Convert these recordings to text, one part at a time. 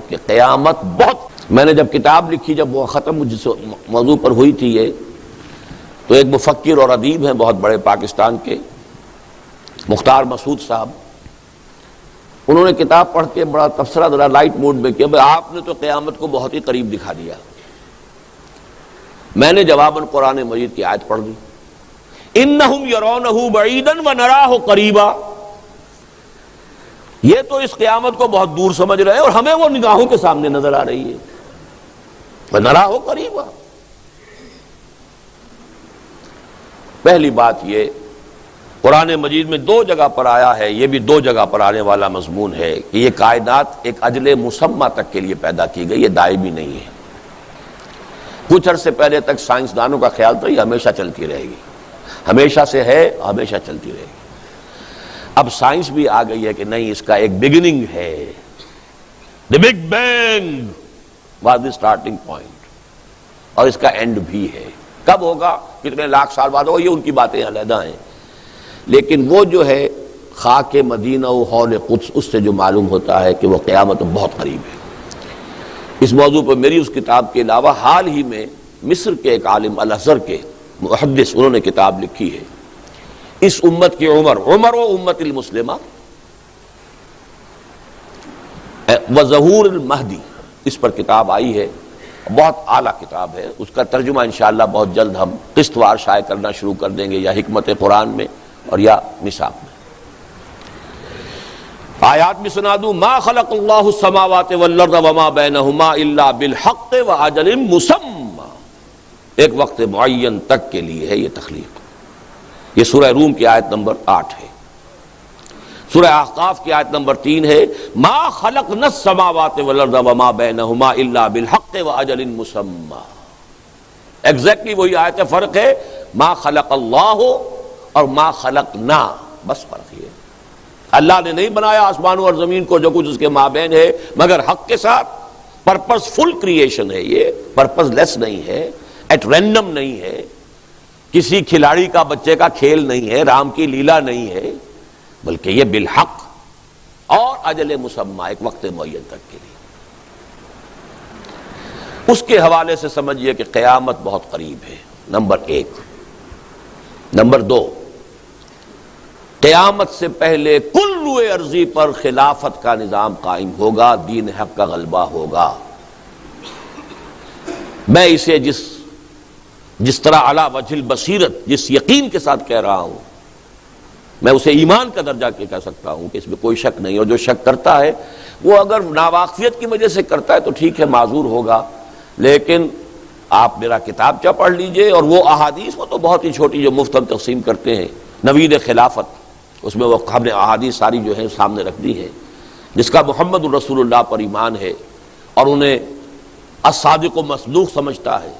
کہ قیامت بہت، میں نے جب کتاب لکھی، جب وہ ختم جس موضوع پر ہوئی تھی یہ، تو ایک مفکر اور ادیب ہیں بہت بڑے پاکستان کے، مختار مسعود صاحب، انہوں نے کتاب پڑھ کے بڑا تبصرہ ذرا لائٹ موڈ میں کیا، بھئی آپ نے تو قیامت کو بہت ہی قریب دکھا دیا۔ میں نے جواباً قرآن مجید کی آیت پڑھ دی، انہم یرونہ بعیدا ونراہ قریبا، یہ تو اس قیامت کو بہت دور سمجھ رہے ہیں اور ہمیں وہ نگاہوں کے سامنے نظر آ رہی ہے، ونراہ قریبا۔ پہلی بات یہ، قرآن مجید میں دو جگہ پر آیا ہے، یہ بھی دو جگہ پر آنے والا مضمون ہے کہ یہ کائنات ایک اجل مسمى تک کے لیے پیدا کی گئی، یہ دائمی نہیں ہے۔ کچھ عرصے پہلے تک سائنسدانوں کا خیال تھا یہ ہمیشہ چلتی رہے گی، ہمیشہ سے ہے، ہمیشہ چلتی رہے گی۔ اب سائنس بھی آ گئی ہے کہ نہیں، اس کا ایک بگننگ ہے، the big bang was the starting point, اور اس کا اینڈ بھی ہے۔ کب ہوگا، کتنے لاکھ سال بعد ہوگا، یہ ان کی باتیں علیحدہ ہیں، لیکن وہ جو ہے خاک مدینہ و حول قدس، اس سے جو معلوم ہوتا ہے کہ وہ قیامت بہت قریب ہے۔ اس موضوع پر میری اس کتاب کے علاوہ حال ہی میں مصر کے ایک عالم الازہر کے محدث، انہوں نے کتاب لکھی ہے، اس امت کی عمر و امت المسلمہ و ظہور المہدی، اس پر کتاب آئی ہے، بہت اعلیٰ کتاب ہے۔ اس کا ترجمہ انشاءاللہ بہت جلد ہم قسط وار شائع کرنا شروع کر دیں گے، یا حکمت قرآن میں اور یا نصاب میں۔ آیات میں سنا دوں، ما خلق اللہ السماوات والارض وما بینہما الا بالحق واجل مسمى، ایک وقت معین تک کے لیے ہے یہ تخلیق۔ یہ سورہ روم کی آیت نمبر 8 ہے۔ سورہ احقاف کی آیت نمبر 3 ہے، ما خلقنا السماوات والارض وما بینہما الا بالحق واجل مسمى۔ ایگزیکٹلی وہی آیت ہے، فرق ہے ما خلق اللہ اور ما خلقنا، بس فرق یہ ہے۔ اللہ نے نہیں بنایا آسمانوں اور زمین کو، جو کچھ اس کے مابین ہے، مگر حق کے ساتھ۔ پرپز فل کریشن ہے یہ، پرپز لیس نہیں ہے، ایٹ رینڈم نہیں ہے، کسی کھلاڑی کا بچے کا کھیل نہیں ہے، رام کی لیلا نہیں ہے، بلکہ یہ بالحق اور اجل مسمى، ایک وقت معین تک کے لیے۔ اس کے حوالے سے سمجھیے کہ قیامت بہت قریب ہے، نمبر 1۔ نمبر 2، قیامت سے پہلے کل روئے ارضی پر خلافت کا نظام قائم ہوگا، دین حق کا غلبہ ہوگا۔ میں اسے جس طرح علی وجہ البصیرت، جس یقین کے ساتھ کہہ رہا ہوں، میں اسے ایمان کا درجہ کہہ سکتا ہوں کہ اس میں کوئی شک نہیں، اور جو شک کرتا ہے وہ اگر ناواقفیت کی وجہ سے کرتا ہے تو ٹھیک ہے، معذور ہوگا، لیکن آپ میرا کتابچہ پڑھ لیجئے، اور وہ احادیث، وہ تو بہت ہی چھوٹی جو مفت ہم تقسیم کرتے ہیں، نوید خلافت، اس میں وہ ہم نے احادیث ساری جو ہے سامنے رکھ دی ہے، جس کا محمد الرسول اللہ پر ایمان ہے اور انہیں الصادق و مصدوق سمجھتا ہے،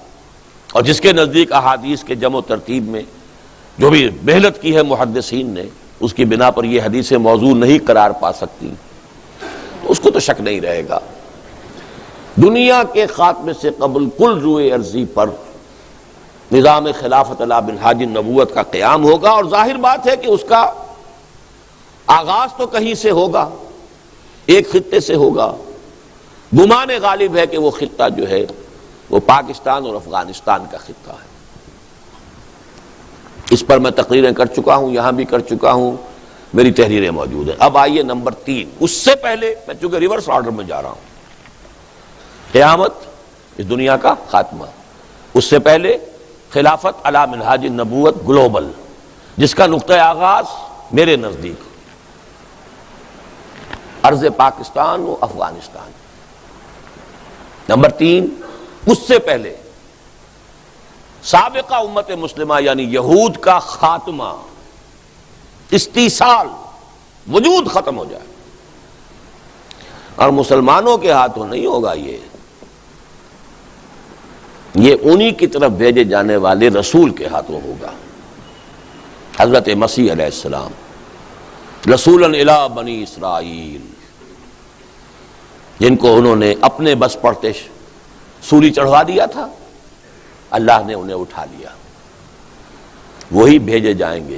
اور جس کے نزدیک احادیث کے جمع و ترتیب میں جو بھی محنت کی ہے محدثین نے، اس کی بنا پر یہ حدیث موضوع نہیں قرار پا سکتی، تو اس کو تو شک نہیں رہے گا۔ دنیا کے خاتمے سے قبل کل روئے ارضی پر نظام خلافت علی منہاج النبوت کا قیام ہوگا، اور ظاہر بات ہے کہ اس کا آغاز تو کہیں سے ہوگا، ایک خطے سے ہوگا۔ گمان غالب ہے کہ وہ خطہ جو ہے وہ پاکستان اور افغانستان کا خطہ ہے۔ اس پر میں تقریریں کر چکا ہوں، یہاں بھی کر چکا ہوں، میری تحریریں موجود ہیں۔ اب آئیے نمبر 3، اس سے پہلے میں چونکہ ریورس آرڈر میں جا رہا ہوں، قیامت، اس دنیا کا خاتمہ، اس سے پہلے خلافت علی منہاج النبوت گلوبل، جس کا نقطہ آغاز میرے نزدیک ارض پاکستان و افغانستان۔ نمبر 3، اس سے پہلے سابقہ امت مسلمہ یعنی یہود کا خاتمہ، استیصال، وجود ختم ہو جائے، اور مسلمانوں کے ہاتھوں نہیں ہوگا، یہ انہی کی طرف بھیجے جانے والے رسول کے ہاتھوں ہوگا، حضرت مسیح علیہ السلام، رسولا الی بنی اسرائیل، جن کو انہوں نے اپنے بس پڑتے سولی چڑھوا دیا تھا، اللہ نے انہیں اٹھا لیا، وہی بھیجے جائیں گے،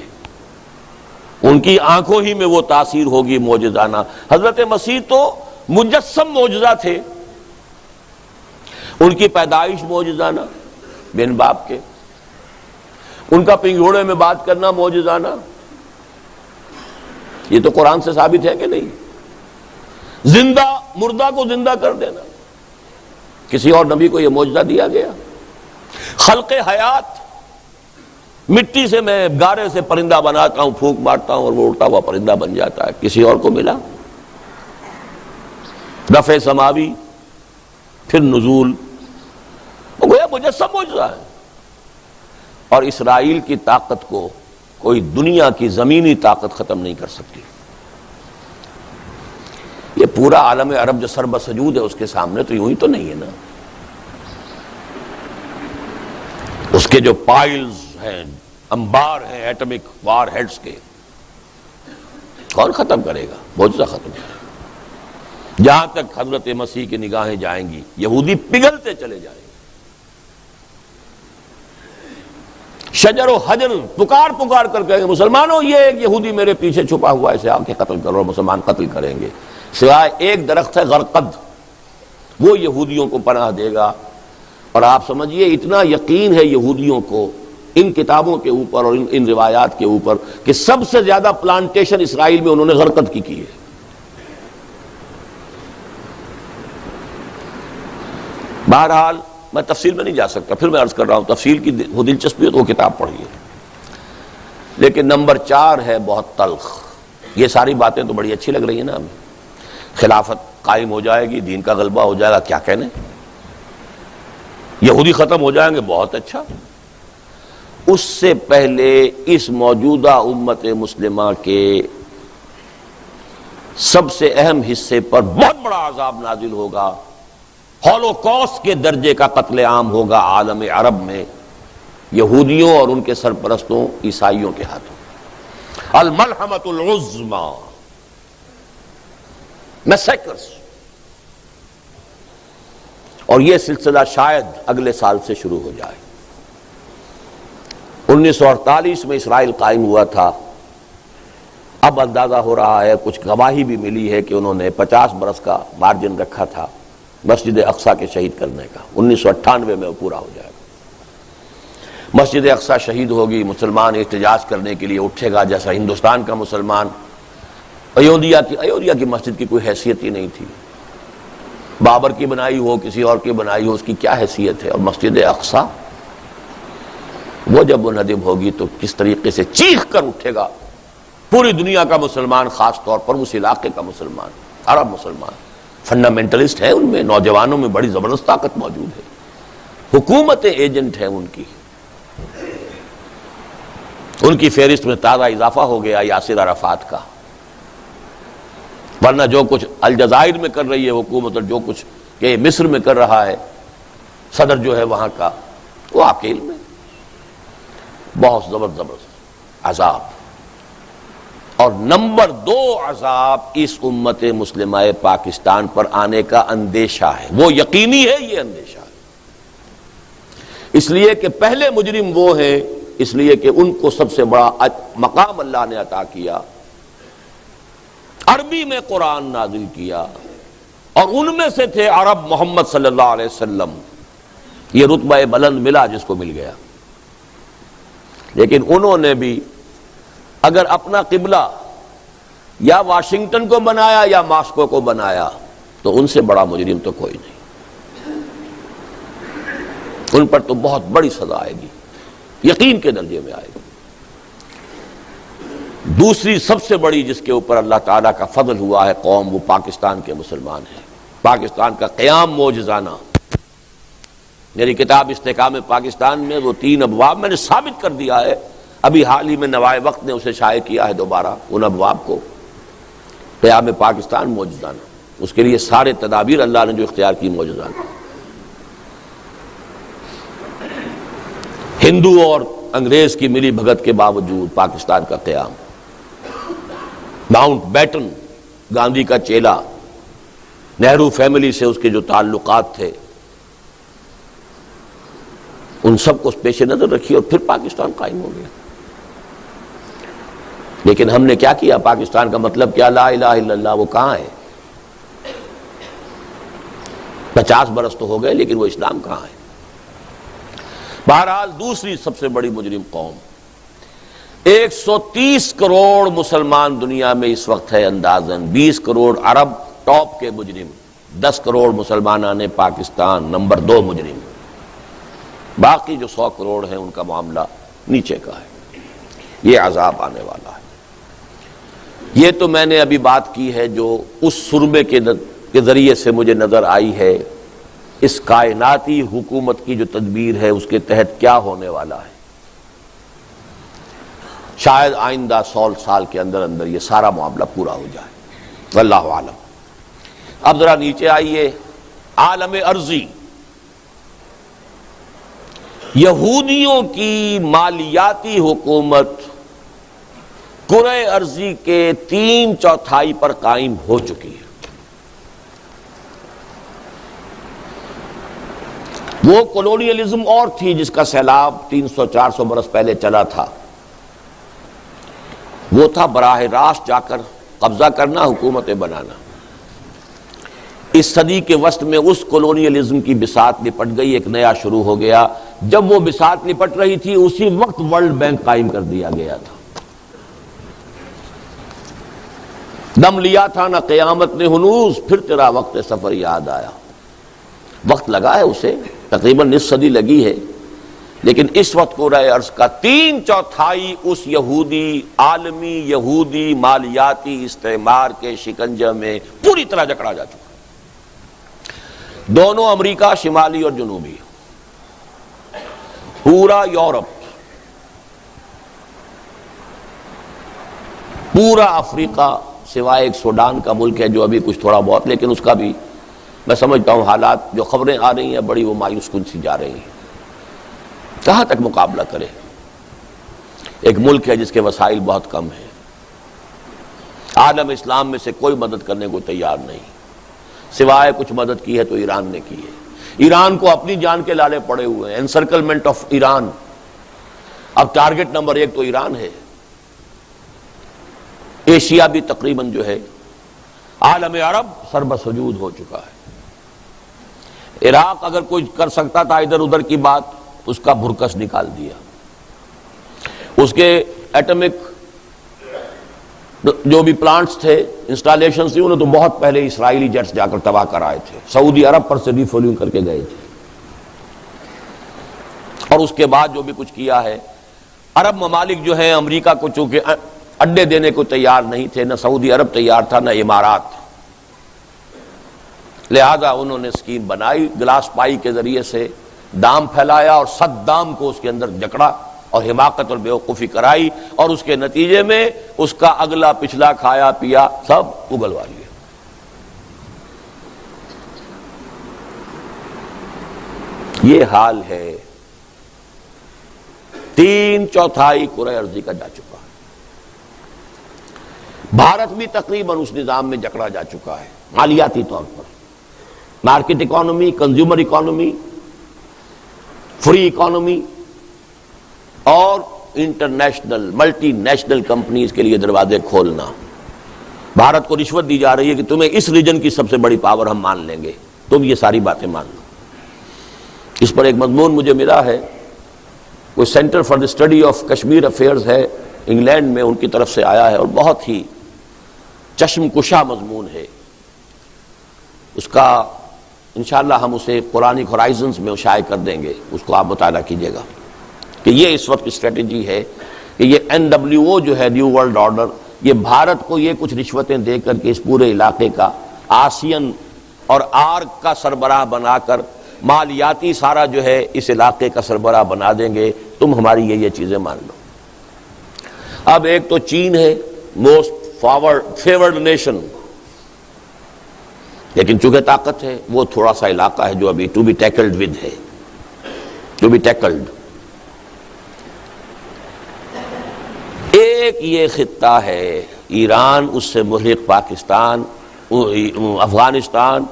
ان کی آنکھوں ہی میں وہ تاثیر ہوگی معجزانہ۔ حضرت مسیح تو مجسم معجزہ تھے، ان کی پیدائش معجزانہ بن باپ کے، ان کا پنگھوڑے میں بات کرنا معجزانہ، یہ تو قرآن سے ثابت ہے کہ نہیں؟ زندہ مردہ کو زندہ کر دینا، کسی اور نبی کو یہ معجزہ دیا گیا؟ خلق حیات، مٹی سے میں گارے سے پرندہ بناتا ہوں، پھونک مارتا ہوں اور وہ اڑتا ہوا پرندہ بن جاتا ہے، کسی اور کو ملا؟ رفع سماوی، پھر نزول، وہ گویا مجسم معجزہ ہے۔ اور اسرائیل کی طاقت کو کوئی دنیا کی زمینی طاقت ختم نہیں کر سکتی۔ یہ پورا عالم عرب جو سر بسجود ہے اس کے سامنے تو یوں ہی تو نہیں ہے نا، اس کے جو پائلز ہیں، انبار ہیں ایٹمک وار ہیڈز کے، کون ختم کرے گا؟ معجزہ ختم کرے گا۔ جہاں تک حضرت مسیح کی نگاہیں جائیں گی یہودی پگھلتے چلے جائیں گے۔ شجر و حجر پکار پکار کر کہیں گے مسلمانوں یہ ایک یہودی میرے پیچھے چھپا ہوا ہے، اسے آ کے قتل کرو، مسلمان قتل کریں گے، سوائے ایک درخت ہے غرقد، وہ یہودیوں کو پناہ دے گا۔ اور آپ سمجھیے اتنا یقین ہے یہودیوں کو ان کتابوں کے اوپر اور ان روایات کے اوپر کہ سب سے زیادہ پلانٹیشن اسرائیل میں انہوں نے غرقد کی ہے۔ بہرحال میں تفصیل میں نہیں جا سکتا، پھر میں عرض کر رہا ہوں تفصیل کی وہ دلچسپی ہے تو وہ کتاب پڑھیے۔ لیکن نمبر 4 ہے بہت تلخ۔ یہ ساری باتیں تو بڑی اچھی لگ رہی ہیں نا ہمیں، خلافت قائم ہو جائے گی، دین کا غلبہ ہو جائے گا، کیا کہنے، یہودی ختم ہو جائیں گے، بہت اچھا۔ اس سے پہلے اس موجودہ امت مسلمہ کے سب سے اہم حصے پر بہت بڑا عذاب نازل ہوگا، ہولوکاسٹ کے درجے کا قتل عام ہوگا عالم عرب میں، یہودیوں اور ان کے سرپرستوں عیسائیوں کے ہاتھوں۔ الملحمۃ العظمی، میسیکرز، اور یہ سلسلہ شاید اگلے سال سے شروع ہو جائے۔ 1948 میں اسرائیل قائم ہوا تھا، اب اندازہ ہو رہا ہے، کچھ گواہی بھی ملی ہے کہ انہوں نے 50 برس کا مارجن رکھا تھا مسجد اقصیٰ کے شہید کرنے کا، 1998 میں وہ پورا ہو جائے گا۔ مسجد اقصیٰ شہید ہوگی، مسلمان احتجاج کرنے کے لیے اٹھے گا، جیسا ہندوستان کا مسلمان۔ ایودھیا کی مسجد کی کوئی حیثیت ہی نہیں تھی، بابر کی بنائی ہو کسی اور کی بنائی ہو، اس کی کیا حیثیت ہے؟ اور مسجد اقصیٰ وہ جب منہدم ہوگی تو کس طریقے سے چیخ کر اٹھے گا پوری دنیا کا مسلمان، خاص طور پر اس علاقے کا مسلمان، عرب مسلمان۔ فنڈامنٹلسٹ ہے ان میں، نوجوانوں میں بڑی زبردست طاقت موجود ہے، حکومت ایجنٹ ہے ان کی فہرست میں تازہ اضافہ ہو گیا یاسر عرفات کا، ورنہ جو کچھ الجزائر میں کر رہی ہے حکومت اور جو کچھ کہ مصر میں کر رہا ہے صدر جو ہے وہاں کا، وہ آپ کے علم میں بہت زبردست عذاب۔ اور نمبر 2 عذاب اس امت مسلمہ پاکستان پر آنے کا اندیشہ ہے، وہ یقینی ہے، یہ اندیشہ ہے، اس لیے کہ پہلے مجرم وہ ہیں، اس لیے کہ ان کو سب سے بڑا مقام اللہ نے عطا کیا، عربی میں قرآن نازل کیا، اور ان میں سے تھے عرب محمد صلی اللہ علیہ وسلم، یہ رتبہ بلند ملا جس کو مل گیا۔ لیکن انہوں نے بھی اگر اپنا قبلہ یا واشنگٹن کو بنایا یا ماسکو کو بنایا تو ان سے بڑا مجرم تو کوئی نہیں، ان پر تو بہت بڑی سزا آئے گی، یقین کے درجے میں آئے گی۔ دوسری سب سے بڑی جس کے اوپر اللہ تعالیٰ کا فضل ہوا ہے قوم، وہ پاکستان کے مسلمان ہیں۔ پاکستان کا قیام معجزانہ، میری کتاب استحکام پاکستان میں وہ 3 ابواب میں نے ثابت کر دیا ہے، ابھی حال ہی میں نوائے وقت نے اسے شائع کیا ہے دوبارہ ان ابواب کو، قیام پاکستان معجزانہ، اس کے لیے سارے تدابیر اللہ نے جو اختیار کی معجزانہ۔ ہندو اور انگریز کی ملی بھگت کے باوجود پاکستان کا قیام، ماؤنٹ بیٹن گاندھی کا چیلا، نہرو فیملی سے اس کے جو تعلقات تھے ان سب کو پیش نظر رکھی اور پھر پاکستان قائم ہو گیا۔ لیکن ہم نے کیا کیا؟ پاکستان کا مطلب کیا؟ لا الہ الا اللہ، وہ کہاں ہے؟ 50 برس تو ہو گئے لیکن وہ اسلام کہاں ہے؟ بہرحال دوسری سب سے بڑی مجرم قوم، 130 کروڑ مسلمان دنیا میں اس وقت ہے اندازاً، 20 کروڑ عرب ٹاپ کے مجرم، 10 کروڑ مسلمانان پاکستان نمبر 2 مجرم، باقی جو 100 کروڑ ہیں ان کا معاملہ نیچے کا ہے۔ یہ عذاب آنے والا ہے۔ یہ تو میں نے ابھی بات کی ہے جو اس سربے کے ذریعے سے مجھے نظر آئی ہے، اس کائناتی حکومت کی جو تدبیر ہے اس کے تحت کیا ہونے والا ہے۔ شاید آئندہ 100 سال کے اندر اندر یہ سارا معاملہ پورا ہو جائے، واللہ عالم۔ اب ذرا نیچے آئیے، عالم ارضی، یہودیوں کی مالیاتی حکومت کرۂ ارضی کے 3/4 پر قائم ہو چکی ہے۔ وہ کولونیلزم اور تھی جس کا سیلاب 300-400 برس پہلے چلا تھا، وہ تھا براہ راست جا کر قبضہ کرنا، حکومتیں بنانا۔ اس صدی کے وسط میں اس کولونیلزم کی بساط لپٹ گئی، ایک نیا شروع ہو گیا۔ جب وہ بساط لپٹ رہی تھی اسی وقت ورلڈ بینک قائم کر دیا گیا تھا۔ دم لیا تھا نہ قیامت نے ہنوز، پھر تیرا وقت سفر یاد آیا۔ وقت لگا ہے اسے، تقریباً نصف صدی لگی ہے، لیکن اس وقت کرۂ ارض کا 3/4 اس یہودی، عالمی یہودی مالیاتی استعمار کے شکنجے میں پوری طرح جکڑا جا چکا۔ دونوں امریکہ شمالی اور جنوبی، پورا یورپ، پورا افریقہ، سوائے ایک سوڈان کا ملک ہے جو ابھی کچھ تھوڑا بہت، لیکن اس کا بھی میں سمجھتا ہوں حالات جو خبریں آ رہی ہیں بڑی وہ مایوس کن سی جا رہی ہیں۔ کہاں تک مقابلہ کرے؟ ایک ملک ہے جس کے وسائل بہت کم ہیں، عالم اسلام میں سے کوئی مدد کرنے کو تیار نہیں، سوائے کچھ مدد کی ہے تو ایران نے کی ہے۔ ایران کو اپنی جان کے لالے پڑے ہوئے ہیں، انسرکلمنٹ آف ایران۔ اب ٹارگٹ نمبر 1 تو ایران ہے۔ ایشیا بھی تقریباً جو ہے، عالم عرب سربسجود ہو چکا ہے۔ عراق اگر کوئی کر سکتا تھا ادھر ادھر کی بات، اس کا بھرکس نکال دیا۔ اس کے ایٹمک جو بھی پلانٹس تھے، انسٹالیشنز تھی، انہوں تو بہت پہلے اسرائیلی جیٹس جا کر تباہ کر آئے تھے، سعودی عرب پر سے ریفولنگ کر کے گئے تھے۔ اور اس کے بعد جو بھی کچھ کیا ہے، عرب ممالک جو ہیں امریکہ کو چونکہ اڈے دینے کو تیار نہیں تھے، نہ سعودی عرب تیار تھا نہ امارات، لہذا انہوں نے اسکیم بنائی، گلاس پائی کے ذریعے سے دام پھیلایا اور صدام کو اس کے اندر جکڑا اور حماقت اور بیوقوفی کرائی، اور اس کے نتیجے میں اس کا اگلا پچھلا کھایا پیا سب اگلوا لیا۔ یہ حال ہے، 3/4 کرۂ ارضی کا جا چکا ہے۔ بھارت بھی تقریباً اس نظام میں جکڑا جا چکا ہے، مالیاتی طور پر، market economy, consumer economy, free economy, اور انٹرنیشنل ملٹی نیشنل کمپنیز کے لیے دروازے کھولنا۔ بھارت کو رشوت دی جا رہی ہے کہ تمہیں اس ریجن کی سب سے بڑی پاور ہم مان لیں گے، تم یہ ساری باتیں مان لو۔ اس پر ایک مضمون مجھے ملا ہے، کوئی centre for the study of Kashmir affairs ہے انگلینڈ میں، ان کی طرف سے آیا ہے اور بہت ہی چشم کشا مضمون ہے۔ اس کا انشاءاللہ ہم اسے قرآنک ہورائزنز میں شائع کر دیں گے، اس کو آپ مطالعہ کیجیے گا کہ یہ اس وقت کی اسٹریٹجی ہے کہ یہ NWO جو ہے نیو ورلڈ آرڈر، یہ بھارت کو یہ کچھ رشوتیں دے کر کے اس پورے علاقے کا آسین اور آرک کا سربراہ بنا کر مالیاتی سارا جو ہے اس علاقے کا سربراہ بنا دیں گے، تم ہماری یہ چیزیں مان لو۔ اب ایک تو چین ہے، موسٹ فیورڈ نیشن، لیکن چونکہ طاقت ہے وہ تھوڑا سا علاقہ ہے جو ابھی ٹو بی ٹیکلڈ ود ہے، ٹو بی ٹیکلڈ۔ ایک یہ خطہ ہے ایران، اس سے ملحق پاکستان، افغانستان،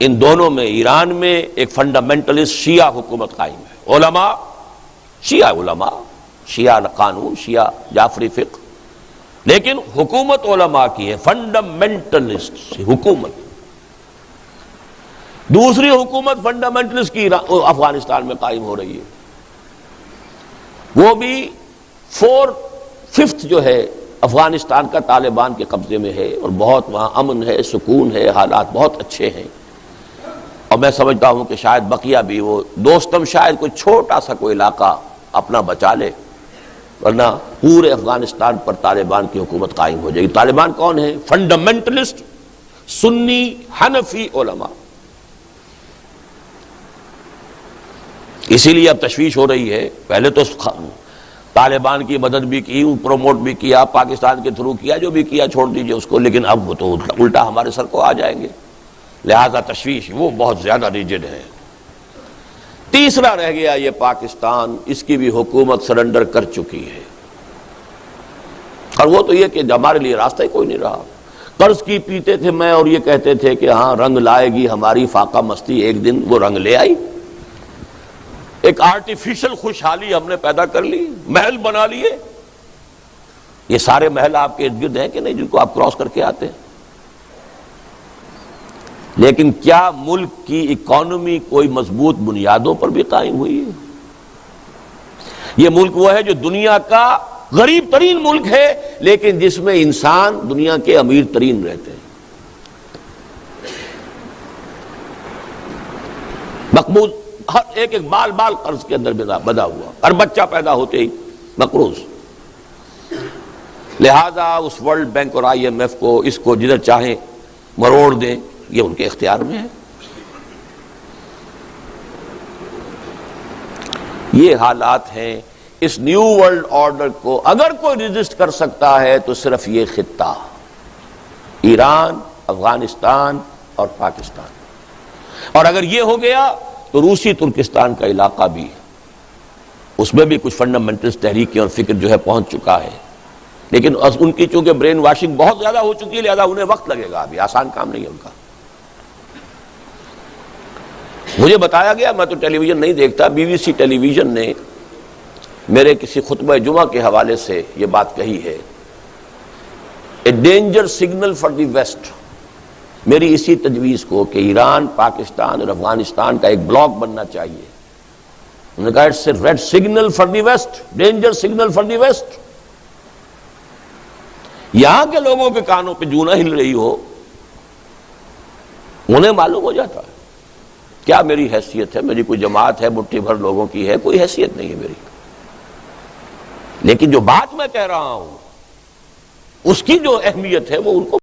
ان دونوں میں ایران میں ایک فنڈامنٹلسٹ شیعہ حکومت قائم ہے، علماء، شیعہ قانون، شیعہ جعفری فقہ، لیکن حکومت علماء کی ہے، فنڈامنٹلسٹ حکومت۔ دوسری حکومت فنڈامنٹلسٹ کی افغانستان میں قائم ہو رہی ہے، وہ بھی 4/5 جو ہے افغانستان کا طالبان کے قبضے میں ہے، اور بہت وہاں امن ہے، سکون ہے، حالات بہت اچھے ہیں، اور میں سمجھتا ہوں کہ شاید بقیہ بھی وہ دوستم شاید کوئی چھوٹا سا کوئی علاقہ اپنا بچا لے، ورنہ پورے افغانستان پر طالبان کی حکومت قائم ہو جائے گی۔ طالبان کون ہے؟ فنڈامنٹلسٹ سنی حنفی علماء۔ اسی لیے اب تشویش ہو رہی ہے، پہلے تو طالبان کی مدد بھی کی، پروموٹ بھی کیا، پاکستان کے تھرو کیا، جو بھی کیا چھوڑ دیجئے اس کو، لیکن اب وہ تو الٹا ہمارے سر کو آ جائیں گے، لہذا تشویش وہ بہت زیادہ ریجڈ ہے۔ تیسرا رہ گیا یہ پاکستان، اس کی بھی حکومت سرنڈر کر چکی ہے، اور وہ تو یہ کہ ہمارے لیے راستہ ہی کوئی نہیں رہا۔ قرض کی پیتے تھے میں، اور یہ کہتے تھے کہ ہاں رنگ لائے گی ہماری فاقہ مستی، ایک دن وہ رنگ لے آئی، ایک آرٹیفیشل خوشحالی ہم نے پیدا کر لی، محل بنا لیے۔ یہ سارے محل آپ کے ارد گرد ہیں کہ نہیں جن کو آپ کراس کر کے آتے ہیں؟ لیکن کیا ملک کی اکانومی کوئی مضبوط بنیادوں پر بھی قائم ہوئی ہے؟ یہ ملک وہ ہے جو دنیا کا غریب ترین ملک ہے، لیکن جس میں انسان دنیا کے امیر ترین رہتے ہیں، مقبوض، ہر ایک بال بال قرض کے اندر بدا ہوا، ہر بچہ پیدا ہوتے ہی مقروض۔ لہذا اس ورلڈ بینک اور IMF کو اس کو جدھر چاہیں مروڑ دیں، یہ ان کے اختیار میں ہے۔ یہ حالات ہیں۔ اس نیو ورلڈ آرڈر کو اگر کوئی ریزسٹ کر سکتا ہے تو صرف یہ خطہ، ایران، افغانستان اور پاکستان، اور اگر یہ ہو گیا تو روسی ترکستان کا علاقہ بھی، اس میں بھی کچھ فنڈامنٹلز تحریکیں اور فکر جو ہے پہنچ چکا ہے، لیکن ان کی چونکہ برین واشنگ بہت زیادہ ہو چکی ہے، لہذا انہیں وقت لگے گا، ابھی آسان کام نہیں ہے ان کا۔ مجھے بتایا گیا، میں تو ٹیلی ویژن نہیں دیکھتا، BBC ٹیلی ویژن نے میرے کسی خطبہ جمعہ کے حوالے سے یہ بات کہی ہے، a danger signal for the west, میری اسی تجویز کو کہ ایران، پاکستان اور افغانستان کا ایک بلاک بننا چاہیے، انہوں نے کہا it's a red signal for the west, danger signal for the west. یہاں کے لوگوں کے کانوں پہ جوں نہ ہل رہی ہو، انہیں معلوم ہو جاتا ہے کیا میری حیثیت ہے، میری کوئی جماعت ہے، مٹھی بھر لوگوں کی ہے، کوئی حیثیت نہیں ہے میری، لیکن جو بات میں کہہ رہا ہوں اس کی جو اہمیت ہے وہ ان کو